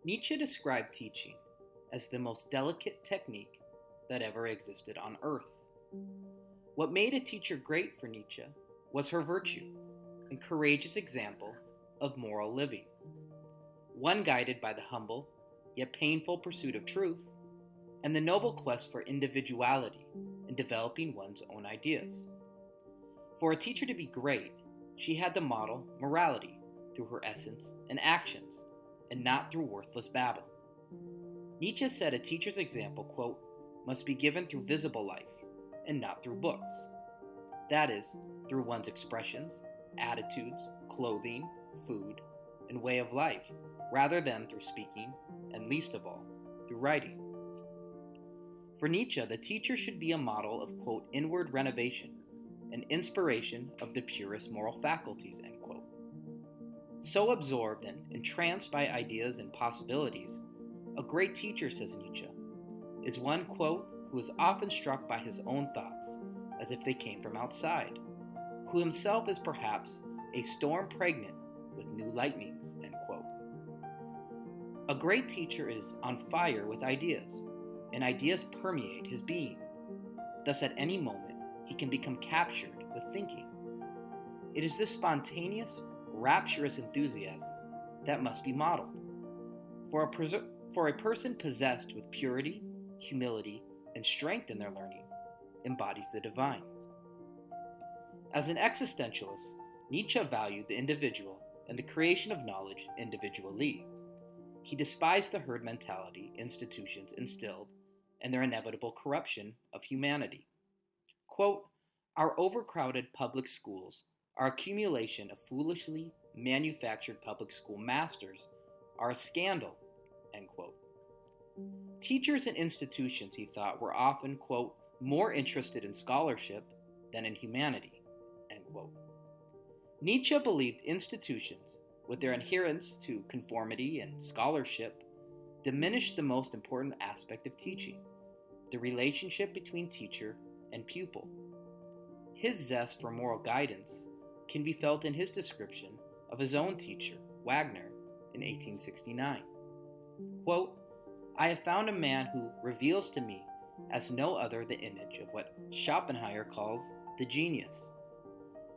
Nietzsche described teaching as the most delicate technique that ever existed on earth. What made a teacher great for Nietzsche was her virtue and courageous example of moral living, one guided by the humble yet painful pursuit of truth and the noble quest for individuality in developing one's own ideas. For a teacher to be great, she had to model morality through her essence and actions, and not through worthless babble. Nietzsche said a teacher's example, quote, must be given through visible life and not through books. That is, through one's expressions, attitudes, clothing, food, and way of life, rather than through speaking, and least of all, through writing. For Nietzsche, the teacher should be a model of, quote, inward renovation, an inspiration of the purest moral faculties, end quote. So absorbed and entranced by ideas and possibilities, a great teacher, says Nietzsche, is one, quote, who is often struck by his own thoughts as if they came from outside, who himself is perhaps a storm pregnant with new lightnings, end quote. A great teacher is on fire with ideas, and ideas permeate his being. Thus, at any moment, he can become captured with thinking. It is this spontaneous, rapturous enthusiasm that must be modeled. For a person possessed with purity, humility, and strength in their learning embodies the divine. As an existentialist, Nietzsche valued the individual and the creation of knowledge individually. He despised the herd mentality institutions instilled and their inevitable corruption of humanity. Quote, our overcrowded public schools, our accumulation of foolishly manufactured public school masters, are a scandal, end quote. Teachers and institutions, he thought, were often, quote, more interested in scholarship than in humanity, end quote. Nietzsche believed institutions, with their adherence to conformity and scholarship, diminished the most important aspect of teaching, the relationship between teacher and pupil. His zest for moral guidance can be felt in his description of his own teacher, Wagner, in 1869. Quote, I have found a man who reveals to me as no other the image of what Schopenhauer calls the genius.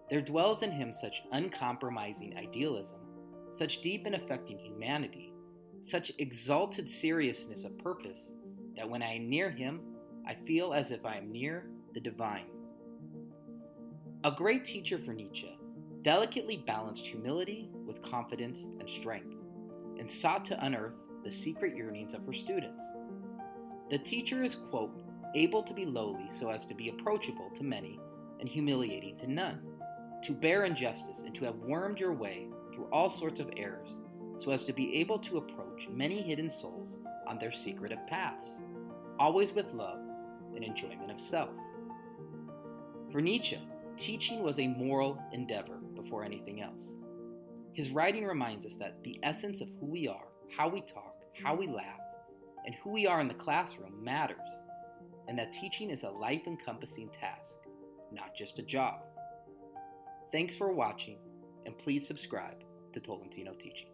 There dwells in him such uncompromising idealism, such deep and affecting humanity, such exalted seriousness of purpose, that when I am near him, I feel as if I am near the divine. A great teacher for Nietzsche delicately balanced humility with confidence and strength, and sought to unearth the secret yearnings of her students. The teacher is, quote, able to be lowly so as to be approachable to many and humiliating to none, to bear injustice and to have wormed your way through all sorts of errors so as to be able to approach many hidden souls on their secretive paths, always with love and enjoyment of self. For Nietzsche, teaching was a moral endeavor before anything else. His writing reminds us that the essence of who we are, how we talk, how we laugh, and who we are in the classroom matters, and that teaching is a life-encompassing task, not just a job. Thanks for watching, and please subscribe to Tolentino Teaching.